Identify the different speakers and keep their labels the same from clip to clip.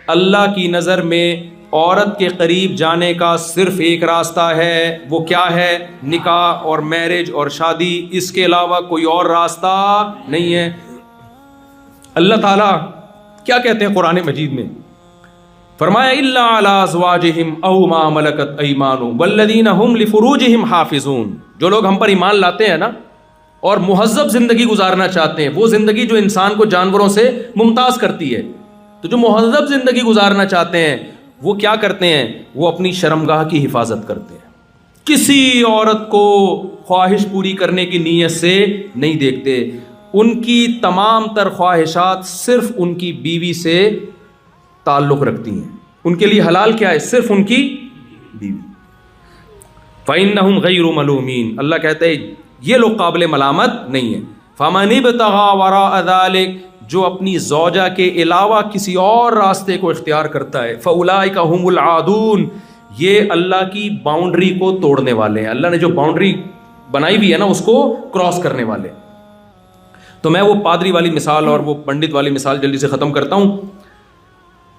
Speaker 1: اللہ کی نظر میں عورت کے قریب جانے کا صرف ایک راستہ ہے، وہ کیا ہے؟ نکاح اور میرج اور شادی، اس کے علاوہ کوئی اور راستہ نہیں ہے۔ اللہ تعالیٰ کیا کہتے ہیں قرآن مجید میں؟ فرمایا الا علی ازواجہم او ما ملکت ایمانہم والذین هم لفروجہم حافظون۔ جو لوگ ہم پر ایمان لاتے ہیں نا اور مہذب زندگی گزارنا چاہتے ہیں، وہ زندگی جو انسان کو جانوروں سے ممتاز کرتی ہے، تو جو مہذب زندگی گزارنا چاہتے ہیں وہ کیا کرتے ہیں؟ وہ اپنی شرمگاہ کی حفاظت کرتے ہیں، کسی عورت کو خواہش پوری کرنے کی نیت سے نہیں دیکھتے، ان کی تمام تر خواہشات صرف ان کی بیوی سے تعلق رکھتی ہیں، ان کے لیے حلال کیا ہے؟ صرف ان کی بیوی۔ فَإِنَّهُمْ غَيْرُ مَلُومِينَ، اللہ کہتے ہیں یہ لوگ قابل ملامت نہیں ہیں۔ فَمَنِ ابْتَغَىٰ وَرَاءَ ذَلِكَ، جو اپنی زوجہ کے علاوہ کسی اور راستے کو اختیار کرتا ہے، فَأُولَٰئِكَ هُمُ الْعَادُونَ، یہ اللہ کی باؤنڈری کو توڑنے والے ہیں، اللہ نے جو باؤنڈری بنائی ہوئی ہے نا اس کو کراس کرنے والے۔ تو میں وہ پادری والی مثال اور وہ پنڈت والی مثال جلدی سے ختم کرتا ہوں۔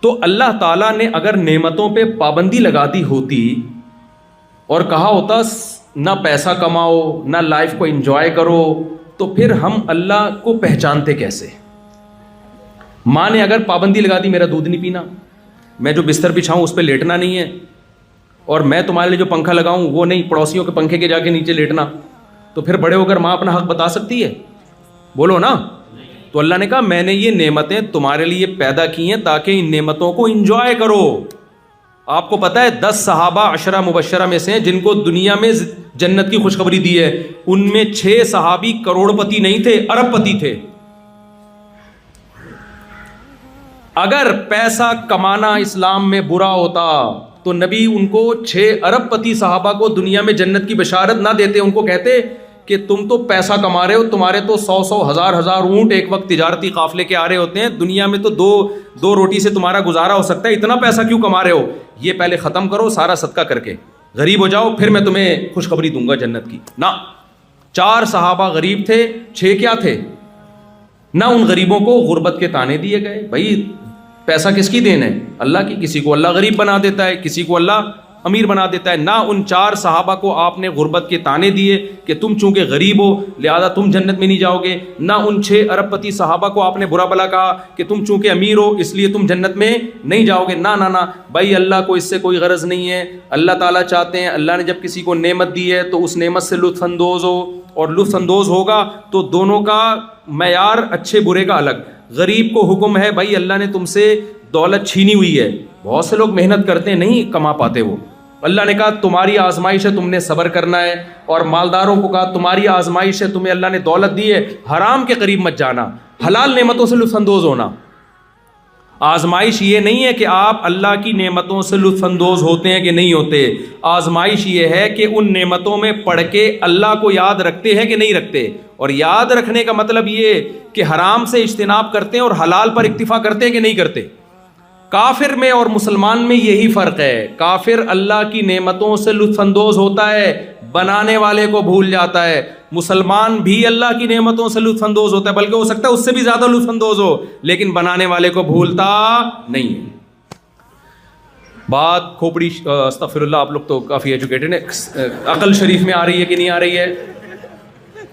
Speaker 1: تو اللہ تعالیٰ نے اگر نعمتوں پہ پابندی لگا دی ہوتی اور کہا ہوتا نہ پیسہ کماؤ نہ لائف کو انجوائے کرو، تو پھر ہم اللہ کو پہچانتے کیسے؟ ماں نے اگر پابندی لگا دی میرا دودھ نہیں پینا، میں جو بستر بچھاؤں اس پہ لیٹنا نہیں ہے، اور میں تمہارے لیے جو پنکھا لگاؤں وہ نہیں، پڑوسیوں کے پنکھے کے جا کے نیچے لیٹنا، تو پھر بڑے ہو کر ماں اپنا حق بتا سکتی ہے؟ بولو نا۔ تو اللہ نے کہا میں نے یہ نعمتیں تمہارے لیے پیدا کی ہیں تاکہ ان نعمتوں کو انجوائے کرو۔ آپ کو پتہ ہے 10 صحابہ 10 مبشرہ میں سے ہیں جن کو دنیا میں جنت کی خوشخبری دی ہے، ان میں 6 صحابی کروڑ پتی نہیں تھے، ارب پتی تھے۔ اگر پیسہ کمانا اسلام میں برا ہوتا تو نبی ان کو 6 ارب پتی صحابہ کو دنیا میں جنت کی بشارت نہ دیتے، ان کو کہتے کہ تم تو پیسہ کما رہے ہو، تمہارے تو 100 ہزار اونٹ ایک وقت تجارتی قافلے کے آ رہے ہوتے ہیں، دنیا میں تو دو روٹی سے تمہارا گزارا ہو سکتا ہے، اتنا پیسہ کیوں کما رہے ہو؟ یہ پہلے ختم کرو سارا صدقہ کر کے، غریب ہو جاؤ، پھر میں تمہیں خوشخبری دوں گا جنت کی۔ نہ، 4 صحابہ غریب تھے، 6 کیا تھے؟ نہ ان غریبوں کو غربت کے تانے دیے گئے۔ بھائی پیسہ کس کی دین ہے؟ اللہ کی، کسی کو اللہ غریب بنا دیتا ہے، کسی کو اللہ امیر بنا دیتا ہے۔ نہ ان 4 صحابہ کو آپ نے غربت کے تانے دیے کہ تم چونکہ غریب ہو لہذا تم جنت میں نہیں جاؤ گے، نہ ان 6 ارب پتی صحابہ کو آپ نے برا بلا کہا کہ تم چونکہ امیر ہو اس لیے تم جنت میں نہیں جاؤ گے، نہ نہ نہ بھائی، اللہ کو اس سے کوئی غرض نہیں ہے۔ اللہ تعالیٰ چاہتے ہیں اللہ نے جب کسی کو نعمت دی ہے تو اس نعمت سے لطف اندوز ہو، اور لطف اندوز ہوگا تو دونوں کا معیار اچھے برے کا الگ۔ غریب کو حکم ہے بھائی اللہ نے تم سے دولت چھینی ہوئی ہے، بہت سے لوگ محنت کرتے ہیں نہیں کما پاتے، وہ اللہ نے کہا تمہاری آزمائش ہے تم نے صبر کرنا ہے، اور مالداروں کو کہا تمہاری آزمائش ہے تمہیں اللہ نے دولت دی ہے حرام کے قریب مت جانا، حلال نعمتوں سے لطف اندوز ہونا۔ آزمائش یہ نہیں ہے کہ آپ اللہ کی نعمتوں سے لطف اندوز ہوتے ہیں کہ نہیں ہوتے، آزمائش یہ ہے کہ ان نعمتوں میں پڑھ کے اللہ کو یاد رکھتے ہیں کہ نہیں رکھتے، اور یاد رکھنے کا مطلب یہ کہ حرام سے اجتناب کرتے ہیں اور حلال پر اکتفا کرتے ہیں کہ نہیں کرتے۔ کافر میں اور مسلمان میں یہی فرق ہے، کافر اللہ کی نعمتوں سے لطف اندوز ہوتا ہے، بنانے والے کو بھول جاتا ہے، مسلمان بھی اللہ کی نعمتوں سے لطف اندوز ہوتا ہے، بلکہ ہو سکتا ہے اس سے بھی زیادہ لطف اندوز ہو، لیکن بنانے والے کو بھولتا نہیں ہے۔ بات کھوپڑی استغفر اللہ، آپ لوگ تو کافی ایجوکیٹڈ ہیں، عقل شریف میں آ رہی ہے کہ نہیں آ رہی ہے؟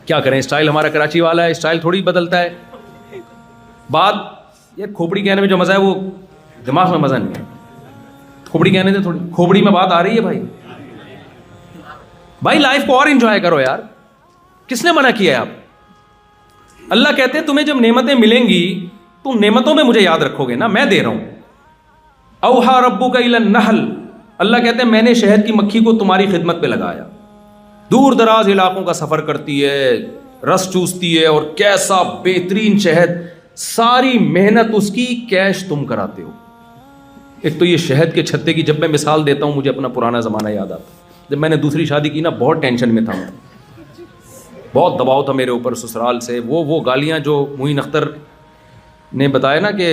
Speaker 1: کیا کریں، اسٹائل ہمارا کراچی والا ہے، اسٹائل تھوڑی بدلتا ہے۔ بات یہ کھوپڑی کہنے میں جو مزہ ہے وہ دماغ میں مزہ نہیں ہے، کھوپڑی کہنے سے تھوڑی کھوپڑی میں بات آ رہی ہے بھائی لائف کو اور انجوائے کرو یار، کس نے منع کیا ہے؟ آپ اللہ کہتے ہیں تمہیں جب نعمتیں ملیں گی تو نعمتوں میں مجھے یاد رکھو گے نا، میں دے رہا ہوں۔ اوحا ربک الی النحل، اللہ کہتے ہیں میں نے شہد کی مکھی کو تمہاری خدمت پہ لگایا، دور دراز علاقوں کا سفر کرتی ہے، رس چوستی ہے، اور کیسا بہترین شہد، ساری محنت اس کی کیش تم کراتے ہو۔ ایک تو یہ شہد کے چھتے کی جب میں مثال دیتا ہوں مجھے اپنا پرانا زمانہ یاد آتا ہے، جب میں نے دوسری شادی کی نا بہت ٹینشن میں تھا، میں بہت دباؤ تھا میرے اوپر سسرال سے، وہ گالیاں جو معین اختر نے بتایا نا کہ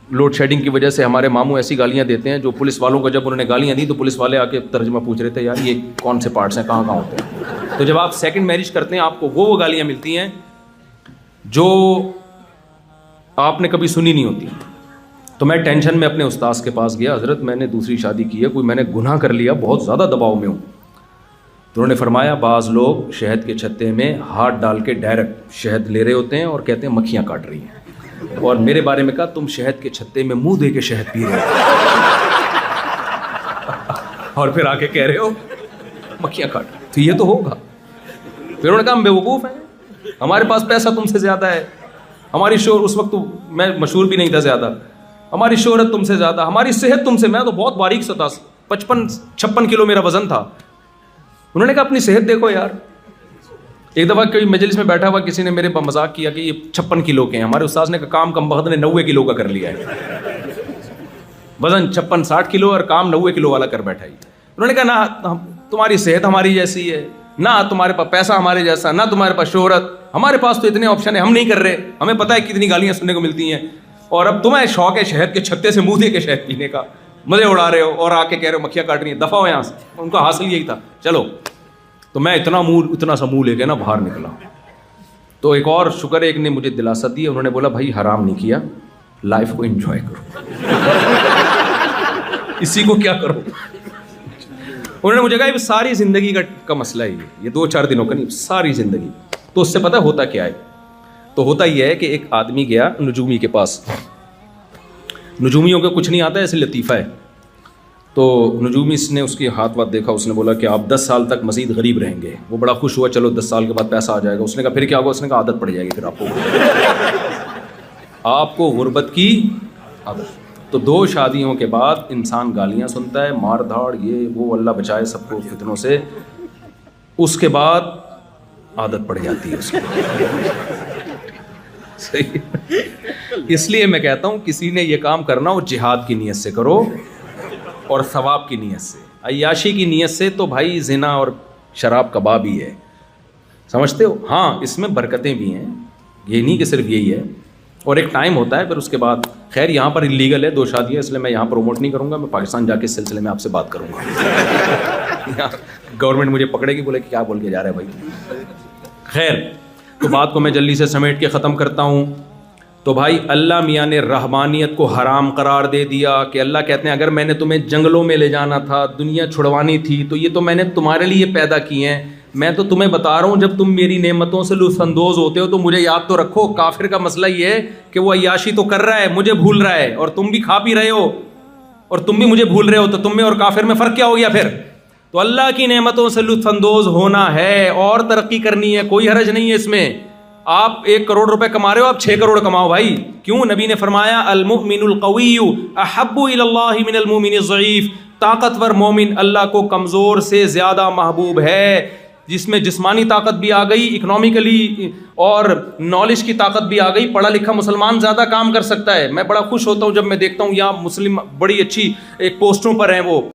Speaker 1: لوڈ شیڈنگ کی وجہ سے ہمارے ماموں ایسی گالیاں دیتے ہیں، جو پولیس والوں کو جب انہوں نے گالیاں دی تو پولیس والے آ کے ترجمہ پوچھ رہے تھے یار یہ کون سے پارٹس ہیں، کہاں ہوتے ہیں۔ تو جب آپ سیکنڈ میرج کرتے ہیں آپ کو وہ گالیاں ملتی ہیں جو آپ نے کبھی سنی نہیں ہوتی۔ تو میں ٹینشن میں اپنے استاذ کے پاس گیا, حضرت میں نے دوسری شادی کی ہے, کوئی میں نے گناہ کر لیا, بہت زیادہ دباؤ میں ہوں. تو انہوں نے فرمایا بعض لوگ شہد کے چھتے میں ہاتھ ڈال کے ڈائریکٹ شہد لے رہے ہوتے ہیں اور کہتے ہیں مکھیاں کاٹ رہی ہیں, اور میرے بارے میں کہا تم شہد کے چھتے میں منہ دے کے شہد پی رہے ہو اور پھر آ کے کہہ رہے ہو مکھیاں کاٹ رہی. تو یہ تو ہوگا. پھر انہوں نے کہا ہم بیوقوف ہیں, ہمارے پاس پیسہ تم سے زیادہ ہے, ہماری شہرت اس وقت تو میں مشہور بھی نہیں تھا زیادہ, ہماری شہرت تم سے زیادہ, ہماری صحت تم سے, میں تو بہت باریک سا تھا, 55-56 کلو میرا وزن تھا. انہوں نے کہا اپنی صحت دیکھو یار. ایک دفعہ کوئی مجلس میں بیٹھا ہوا کسی نے میرے مذاق کیا کہ یہ 56 کلو کے ہیں, ہمارے استاذ نے کہا کام کم بخت نے 90 کلو کا کر لیا ہے, وزن 56-60 کلو اور کام 90 کلو والا کر بیٹھا. انہوں نے کہا نہ تمہاری صحت ہماری جیسی ہے, نہ تمہارے پاس پیسہ ہمارے جیسا, نہ تمہارے پاس شہرت, ہمارے پاس تو اتنے آپشن ہیں, ہم نہیں کر رہے, ہمیں پتہ ہے کتنی گالیاں سننے کو ملتی ہیں, اور اب تمہیں شوق ہے شہد کے چھتے سے منہ دے کے شہد پینے کا, مزے اڑا رہے ہو اور آ کے کہہ رہے ہو مکھیاں کاٹ رہی ہیں, دفعہ ہو یہاں سے. ان کا حاصل یہی تھا. چلو تو میں اتنا سا منہ لے کے نا باہر نکلا. تو ایک اور شکر ایک نے مجھے دلاسا دی, انہوں نے بولا بھائی حرام نہیں کیا, لائف کو انجوائے کرو, اسی کو کیا کرو. انہوں نے مجھے کہا یہ ساری زندگی کا مسئلہ ہے, یہ 2-4 دنوں کا نہیں, ساری زندگی. تو اس سے پتہ ہوتا کیا ہے, تو ہوتا یہ ہے کہ ایک آدمی گیا نجومی کے پاس, نجومیوں کو کچھ نہیں آتا ہے, ایسے لطیفہ ہے. تو نجومی نے اس کے ہاتھ وات دیکھا, اس نے بولا کہ آپ 10 سال تک مزید غریب رہیں گے. وہ بڑا خوش ہوا, چلو 10 سال کے بعد پیسہ آ جائے گا. اس نے کہا پھر کیا ہوگا؟ اس نے کہا عادت پڑ جائے گی پھر آپ کو غربت کی عادت. تو 2 شادیوں کے بعد انسان گالیاں سنتا ہے, مار دھاڑ, یہ وہ, اللہ بچائے سب کو فتنوں سے. اس کے بعد عادت پڑ جاتی ہے اس کو. صحیح. اس لیے میں کہتا ہوں کسی نے یہ کام کرنا ہو جہاد کی نیت سے کرو اور ثواب کی نیت سے. عیاشی کی نیت سے تو بھائی زنا اور شراب کباب ہی ہے, سمجھتے ہو. ہاں اس میں برکتیں بھی ہیں, یہ نہیں کہ صرف یہی ہے, اور ایک ٹائم ہوتا ہے پھر اس کے بعد. خیر یہاں پر انلیگل ہے 2 شادیاں, اس لیے میں یہاں پروموٹ نہیں کروں گا, میں پاکستان جا کے اس سلسلے میں آپ سے بات کروں گا. گورنمنٹ مجھے پکڑے گی, بولے کہ کیا بول کے جا رہا ہے بھائی. خیر تو بات کو میں جلدی سے سمیٹ کے ختم کرتا ہوں. تو بھائی اللہ میاں نے رحمانیت کو حرام قرار دے دیا کہ اللہ کہتے ہیں اگر میں نے تمہیں جنگلوں میں لے جانا تھا, دنیا چھڑوانی تھی, تو یہ تو میں نے تمہارے لیے پیدا کی ہیں. میں تو تمہیں بتا رہا ہوں جب تم میری نعمتوں سے لطف اندوز ہوتے ہو تو مجھے یاد تو رکھو. کافر کا مسئلہ یہ ہے کہ وہ عیاشی تو کر رہا ہے, مجھے بھول رہا ہے, اور تم بھی کھا پی رہے ہو اور تم بھی مجھے بھول رہے ہو, تو تم میں اور کافر میں فرق کیا ہو گیا پھر؟ تو اللہ کی نعمتوں سے لطف اندوز ہونا ہے اور ترقی کرنی ہے, کوئی حرج نہیں ہے اس میں. آپ 1 کروڑ روپے کما رہے ہو, آپ 6 کروڑ کماؤ بھائی. کیوں؟ نبی نے فرمایا المؤمن القوی احب الی اللہ من المؤمن الضعیف. طاقتور مومن اللہ کو کمزور سے زیادہ محبوب ہے. جس میں جسمانی طاقت بھی آ گئی, اکنامیکلی اور نالج کی طاقت بھی آ گئی, پڑھا لکھا مسلمان زیادہ کام کر سکتا ہے. میں بڑا خوش ہوتا ہوں جب میں دیکھتا ہوں یہاں مسلم بڑی اچھی ایک پوسٹوں پر ہیں, وہ